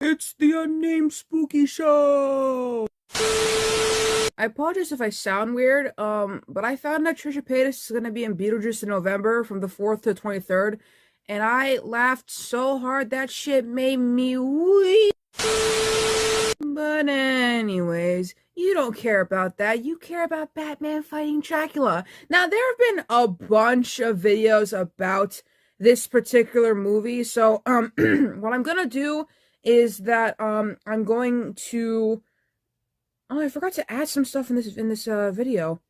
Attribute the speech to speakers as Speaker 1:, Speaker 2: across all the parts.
Speaker 1: It's the Unnamed Spooky Show! I apologize if I sound weird, but I found that Trisha Paytas is gonna be in Beetlejuice in November from the 4th to the 23rd, and I laughed so hard that shit made me weep. But anyways, you don't care about that. You care about Batman fighting Dracula. Now, there have been a bunch of videos about this particular movie, so, what I'm gonna do is that, I'm going to... Oh, I forgot to add some stuff in this video.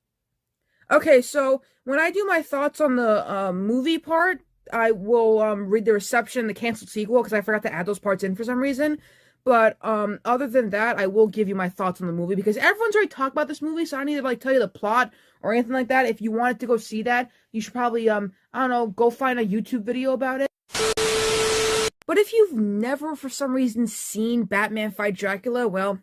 Speaker 1: Okay, so when I do my thoughts on the movie part, I will read the reception, the canceled sequel, because I forgot to add those parts in for some reason. But other than that, I will give you my thoughts on the movie because everyone's already talked about this movie, so I don't need to like tell you the plot or anything like that. If you wanted to go see that, you should probably I don't know, go find a YouTube video about it. But if you've never for some reason seen Batman fight Dracula, well,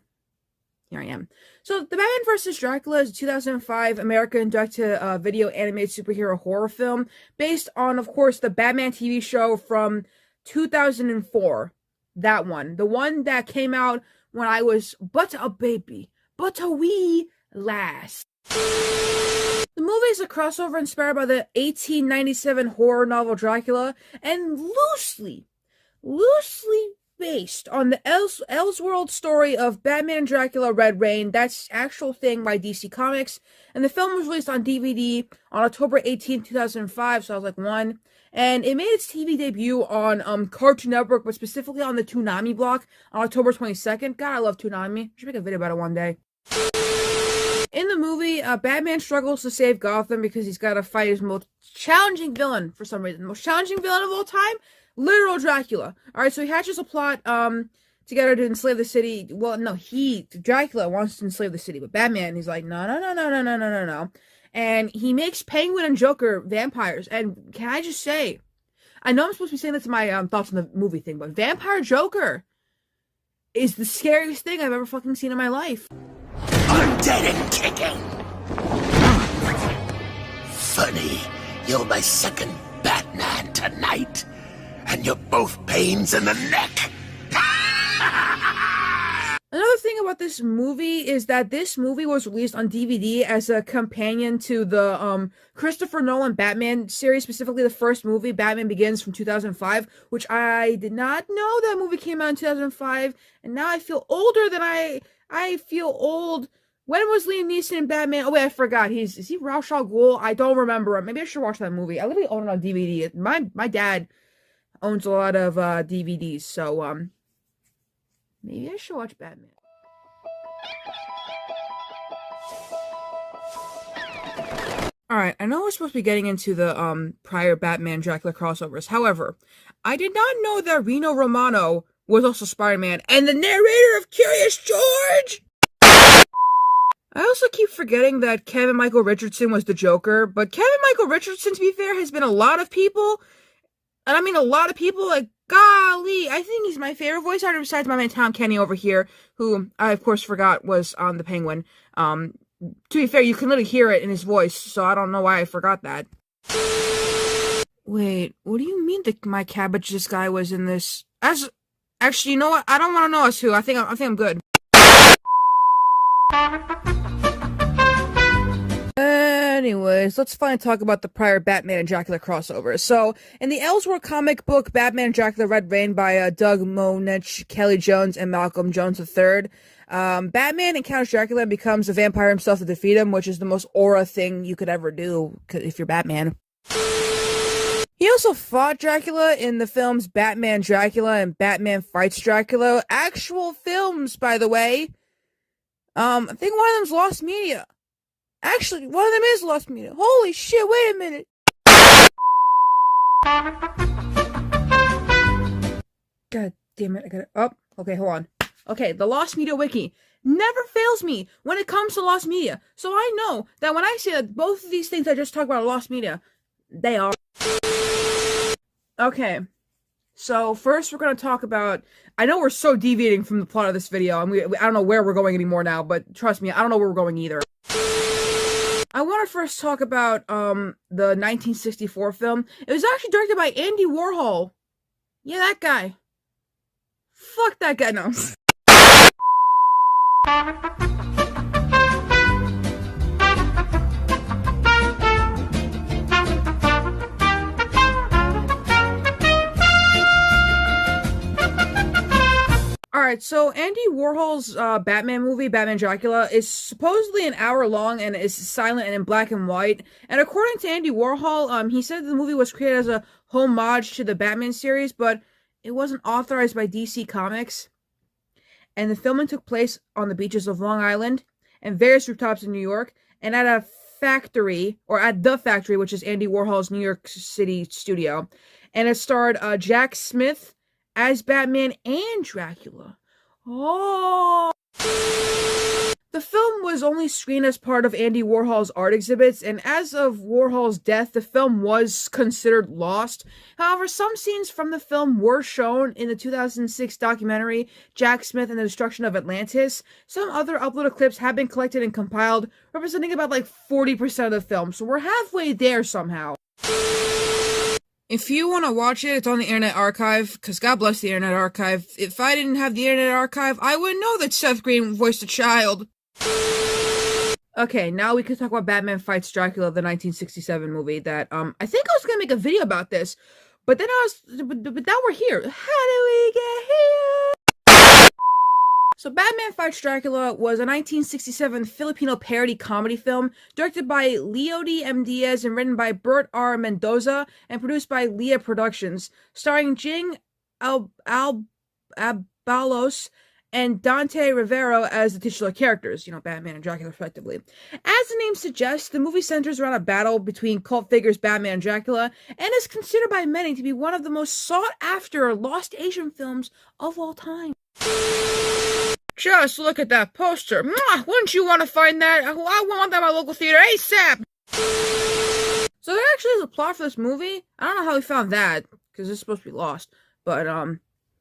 Speaker 1: here I am. So, The Batman vs. Dracula is a 2005 American direct-to-video animated superhero horror film based on, of course, the Batman TV show from 2004. That one. The one that came out when I was but a baby, but a wee lass. The movie is a crossover inspired by the 1897 horror novel Dracula and loosely based on the Elseworld story of Batman and Dracula Red Reign. That's actual thing by DC Comics. And the film was released on DVD on October 18, 2005, so I was like 1. And it made its TV debut on Cartoon Network, but specifically on the Toonami block on October 22nd. God, I love Toonami. I should make a video about it one day. In the movie, Batman struggles to save Gotham because he's got to fight his most challenging villain for some reason. The most challenging villain of all time? Literal Dracula. Alright, so he hatches a plot, together to enslave the city. Well, no, Dracula wants to enslave the city, but Batman, he's like, no. And he makes Penguin and Joker vampires. And can I just say, I know I'm supposed to be saying this in my thoughts on the movie thing, but Vampire Joker is the scariest thing I've ever fucking seen in my life.
Speaker 2: Undead and kicking. Funny, you're my second Batman tonight. And you're both pains in the neck.
Speaker 1: Another thing about this movie is that this movie was released on DVD as a companion to the Christopher Nolan Batman series, specifically the first movie, Batman Begins from 2005, which I did not know that movie came out in 2005, and now I feel older than I feel old. When was Liam Neeson in Batman? Oh wait, I forgot. Is he Ra's al Ghul? I don't remember. Maybe I should watch that movie. I literally own it on DVD. My dad owns a lot of DVDs, so maybe I should watch Batman. Alright, I know we're supposed to be getting into the prior Batman Dracula crossovers. However, I did not know that Rino Romano was also Spider-Man and the narrator of Curious George! I also keep forgetting that Kevin Michael Richardson was the Joker, but Kevin Michael Richardson, to be fair, has been a lot of people. And I mean a lot of people, like, golly, I think he's my favorite voice actor besides my man Tom Kenny over here, who I, of course, forgot was on The Penguin. To be fair, you can literally hear it in his voice, so I don't know why I forgot that. Wait, what do you mean that my cabbages guy was in this? Actually, you know what? I don't want to know as who. I think I'm good. Anyways, let's finally talk about the prior Batman and Dracula crossover. So, in the Elseworld comic book Batman and Dracula Red Reign by Doug Moench, Kelly Jones, and Malcolm Jones III, Batman encounters Dracula and becomes a vampire himself to defeat him, which is the most aura thing you could ever do if you're Batman. He also fought Dracula in the films Batman Dracula and Batman Fights Dracula. Actual films, by the way. I think one of them's lost media. Actually, one of them is lost media. Holy shit, wait a minute. God damn it, I got it. Oh, okay, hold on. Okay, the Lost Media Wiki never fails me when it comes to lost media. So I know that when I say that both of these things I just talked about are lost media, they are. Okay, so first we're going to talk about... I know we're so deviating from the plot of this video, and I don't know where we're going anymore now, but trust me, I don't know where we're going either. I want to first talk about the 1964 film. It was actually directed by Andy Warhol. Yeah, that guy. Fuck that guy, no. Alright, so Andy Warhol's Batman movie, Batman Dracula, is supposedly an hour long and is silent and in black and white. And according to Andy Warhol, he said the movie was created as a homage to the Batman series, but it wasn't authorized by DC Comics. And the filming took place on the beaches of Long Island and various rooftops in New York, and at a factory, or at the factory, which is Andy Warhol's New York City studio. And it starred Jack Smith as Batman and Dracula. Oh! The film was only screened as part of Andy Warhol's art exhibits, and as of Warhol's death, the film was considered lost. However, some scenes from the film were shown in the 2006 documentary Jack Smith and the Destruction of Atlantis. Some other uploaded clips have been collected and compiled, representing about like 40% of the film, so we're halfway there somehow. If you want to watch it, it's on the Internet Archive, because God bless the Internet Archive. If I didn't have the Internet Archive, I wouldn't know that Seth Green voiced a child. Okay, now we can talk about Batman Fights Dracula, the 1967 movie that, I think I was gonna make a video about this, but then but now we're here. How do we get here? So Batman Fights Dracula was a 1967 Filipino parody comedy film directed by Leody M. Diaz and written by Bert R. Mendoza and produced by Leah Productions, starring Jing Abalos and Dante Rivero as the titular characters, Batman and Dracula respectively. As the name suggests, the movie centers around a battle between cult figures Batman and Dracula, and is considered by many to be one of the most sought-after lost Asian films of all time. Just look at that poster. Mwah! Wouldn't you want to find that? I want that at my local theater ASAP! So there actually is a plot for this movie. I don't know how we found that, because it's supposed to be lost. But,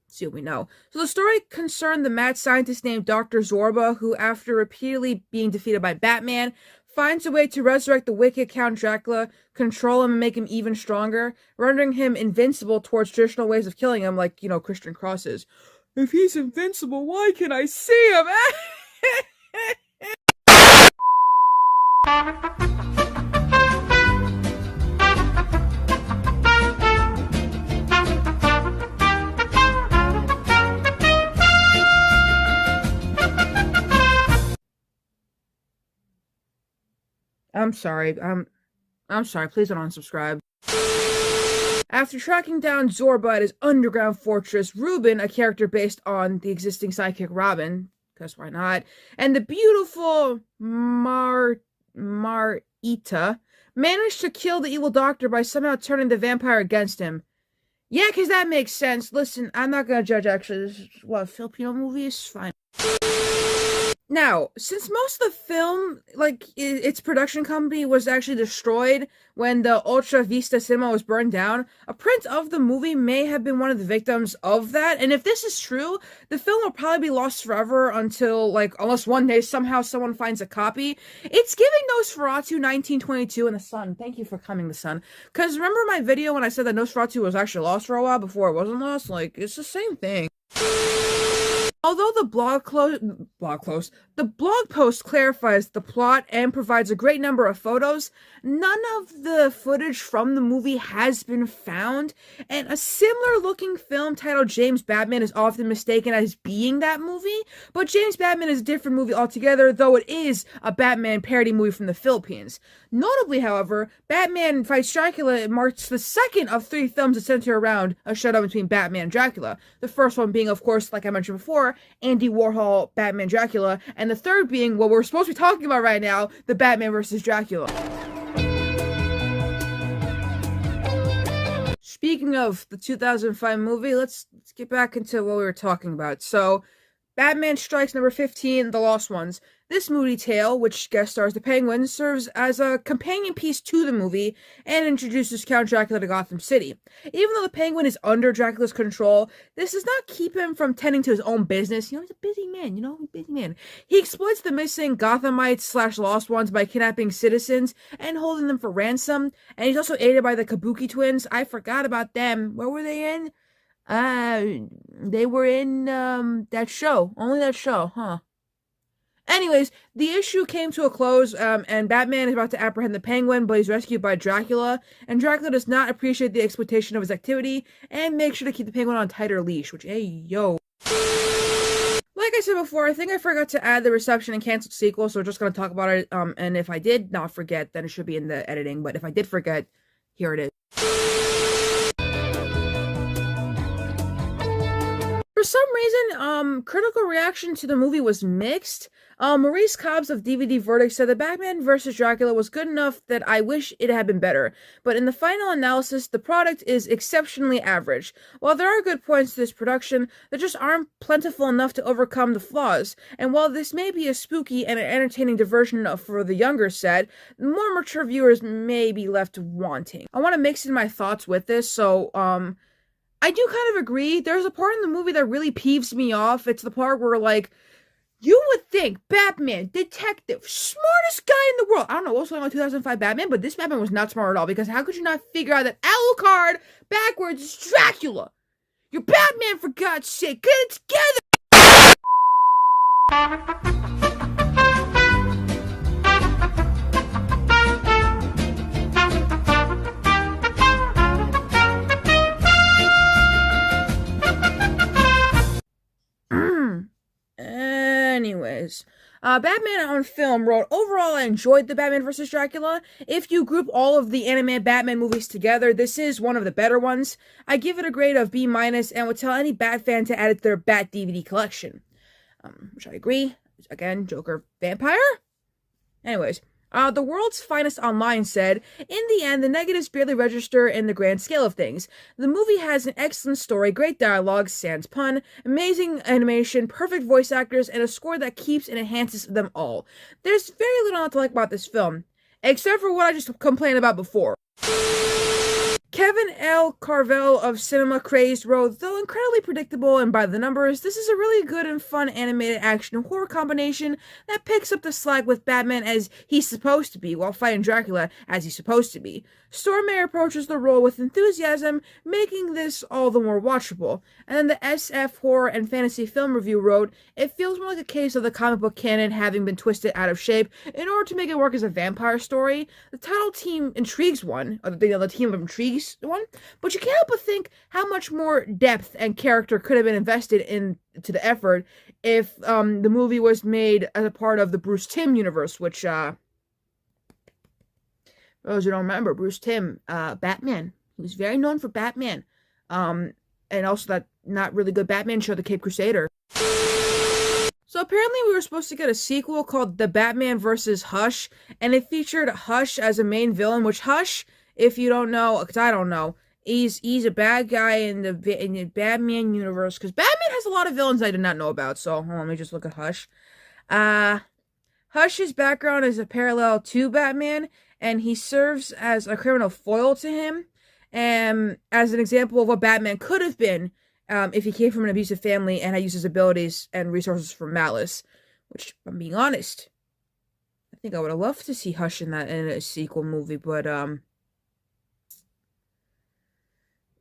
Speaker 1: see what we know. So the story concerned the mad scientist named Dr. Zorba, who, after repeatedly being defeated by Batman, finds a way to resurrect the wicked Count Dracula, control him, and make him even stronger, rendering him invincible towards traditional ways of killing him, like, Christian crosses. If he's invincible, why can't I see him? I'm sorry. I'm sorry. Please don't unsubscribe. After tracking down Zorba at his underground fortress, Ruben, a character based on the existing sidekick Robin, because why not, and the beautiful Marita managed to kill the evil doctor by somehow turning the vampire against him. Yeah, because that makes sense. Listen, I'm not going to judge, actually. This is, what, a Filipino movie? It's fine. Now, since most of the film, its production company was actually destroyed when the Ultra Vista Cinema was burned down, a print of the movie may have been one of the victims of that, and if this is true, the film will probably be lost forever until, unless one day somehow someone finds a copy. It's giving Nosferatu 1922 in The Sun. Thank you for coming, The Sun. Because remember my video when I said that Nosferatu was actually lost for a while before it wasn't lost? It's the same thing. Although the blog post clarifies the plot and provides a great number of photos, none of the footage from the movie has been found, and a similar looking film titled James Batman is often mistaken as being that movie, but James Batman is a different movie altogether, though it is a Batman parody movie from the Philippines. Notably, however, Batman Fights Dracula marks the second of 3 films that center around a showdown between Batman and Dracula. The first one being, of course, like I mentioned before, Andy Warhol, Batman Dracula, and the third being what we're supposed to be talking about right now, the Batman vs. Dracula. Speaking of the 2005 movie, let's get back into what we were talking about. So, Batman Strikes number 15, The Lost Ones. This movie tale, which guest stars the Penguin, serves as a companion piece to the movie and introduces Count Dracula to Gotham City. Even though the Penguin is under Dracula's control, this does not keep him from tending to his own business. He's a busy man, He exploits the missing Gothamites / Lost Ones by kidnapping citizens and holding them for ransom, and he's also aided by the Kabuki twins. I forgot about them. Where were they in? Uh, they were in, that show. Only that show, huh? Anyways, the issue came to a close, and Batman is about to apprehend the Penguin, but he's rescued by Dracula, and Dracula does not appreciate the exploitation of his activity, and makes sure to keep the Penguin on a tighter leash, which, hey, yo. Like I said before, I think I forgot to add the reception and canceled sequel, so we're just gonna talk about it, and if I did not forget, then it should be in the editing, but if I did forget, here it is. For some reason, critical reaction to the movie was mixed. Maurice Cobbs of DVD Verdict said the Batman vs. Dracula was good enough that I wish it had been better, but in the final analysis, the product is exceptionally average. While there are good points to this production, there just aren't plentiful enough to overcome the flaws, and while this may be a spooky and an entertaining diversion for the younger set, more mature viewers may be left wanting. I want to mix in my thoughts with this, so, I do kind of agree. There's a part in the movie that really peeves me off. It's the part where, like, you would think Batman, detective, smartest guy in the world. I don't know what's going on with 2005 Batman, but this Batman was not smart at all, because how could you not figure out that Alucard backwards is Dracula? You're Batman, for God's sake. Get it together! Anyways, Batman on film wrote, overall I enjoyed the Batman vs. Dracula. If you group all of the animated Batman movies together, this is one of the better ones. I give it a grade of B- and would tell any Bat fan to add it to their Bat DVD collection. Which I agree. Again, Joker vampire? Anyways, the world's finest online said, in the end, the negatives barely register in the grand scale of things. The movie has an excellent story, great dialogue, sans pun, amazing animation, perfect voice actors, and a score that keeps and enhances them all. There's very little not to like about this film, except for what I just complained about before. Kevin L. Carvel of Cinema Crazed wrote, though incredibly predictable and by the numbers, this is a really good and fun animated action and horror combination that picks up the slack with Batman as he's supposed to be, while fighting Dracula as he's supposed to be. Stormare approaches the role with enthusiasm, making this all the more watchable. And then the SF Horror and Fantasy Film Review wrote, it feels more like a case of the comic book canon having been twisted out of shape in order to make it work as a vampire story. The title team intrigues one, or the team of intrigues one, but you can't help but think how much more depth and character could have been invested into the effort if the movie was made as a part of the Bruce Timm universe, which those who don't remember, Bruce Timm, Batman. He was very known for Batman. And also that not really good Batman show, The Cape Crusader. So apparently we were supposed to get a sequel called The Batman vs. Hush, and it featured Hush as a main villain, which Hush, if you don't know, because I don't know, he's a bad guy in the Batman universe, because Batman has a lot of villains I did not know about, so hold on, let me just look at Hush. Hush's background is a parallel to Batman, and he serves as a criminal foil to him, and as an example of what Batman could have been if he came from an abusive family and had used his abilities and resources for malice, which, if I'm being honest, I think I would have loved to see Hush in a sequel movie, but I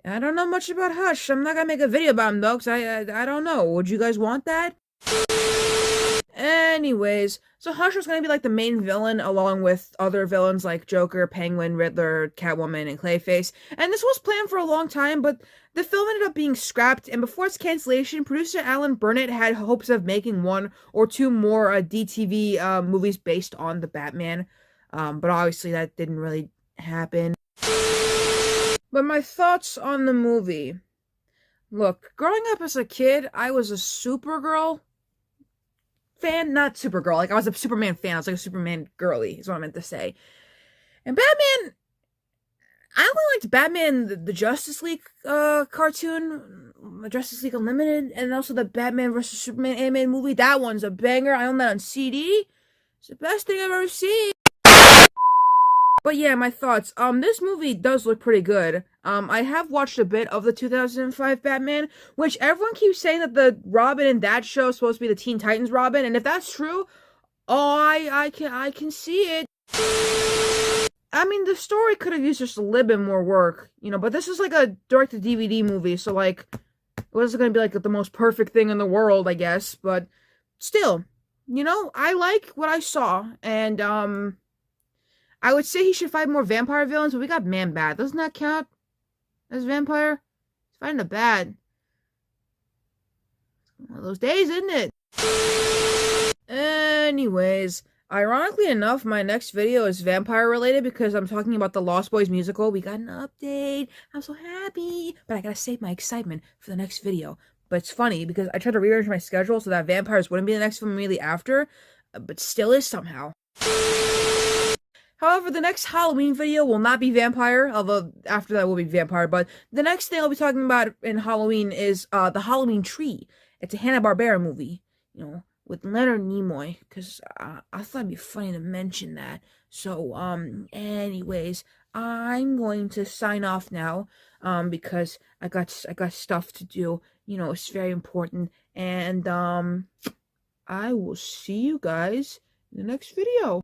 Speaker 1: don't know much about Hush. I'm not gonna make a video about him though, because I don't know. Would you guys want that? Anyways, so Hush was gonna be like the main villain along with other villains like Joker, Penguin, Riddler, Catwoman, and Clayface. And this was planned for a long time, but the film ended up being scrapped, and before its cancellation, producer Alan Burnett had hopes of making one or two more DTV movies based on the Batman. But obviously that didn't really happen. But my thoughts on the movie. Look, growing up as a kid, I was a Supergirl fan, not Supergirl, like I was a Superman fan, I was like a Superman girly, is what I meant to say. And Batman, I only liked Batman, the Justice League cartoon, Justice League Unlimited, and also the Batman vs. Superman animated movie. That one's a banger. I own that on CD. It's the best thing I've ever seen. But yeah, my thoughts. This movie does look pretty good. I have watched a bit of the 2005 Batman, which everyone keeps saying that the Robin in that show is supposed to be the Teen Titans Robin, and if that's true, oh, I can see it. I mean, the story could have used just a little bit more work, you know, but this is like a direct-to-DVD movie, so like, It wasn't gonna be like the most perfect thing in the world, I guess, but still, I like what I saw, and I would say he should fight more vampire villains, but we got Man-Bat. Doesn't that count as vampire? He's fighting a bat. One of those days, isn't it? Anyways, ironically enough, my next video is vampire related because I'm talking about the Lost Boys musical. We got an update. I'm so happy. But I gotta save my excitement for the next video. But it's funny because I tried to rearrange my schedule so that vampires wouldn't be the next film immediately after, but still is somehow. However, the next Halloween video will not be vampire, although after that will be vampire. But the next thing I'll be talking about in Halloween is the Halloween Tree. It's a Hanna-Barbera movie, with Leonard Nimoy, because I thought it'd be funny to mention that. So, anyways, I'm going to sign off now, because I got stuff to do. It's very important, and I will see you guys in the next video.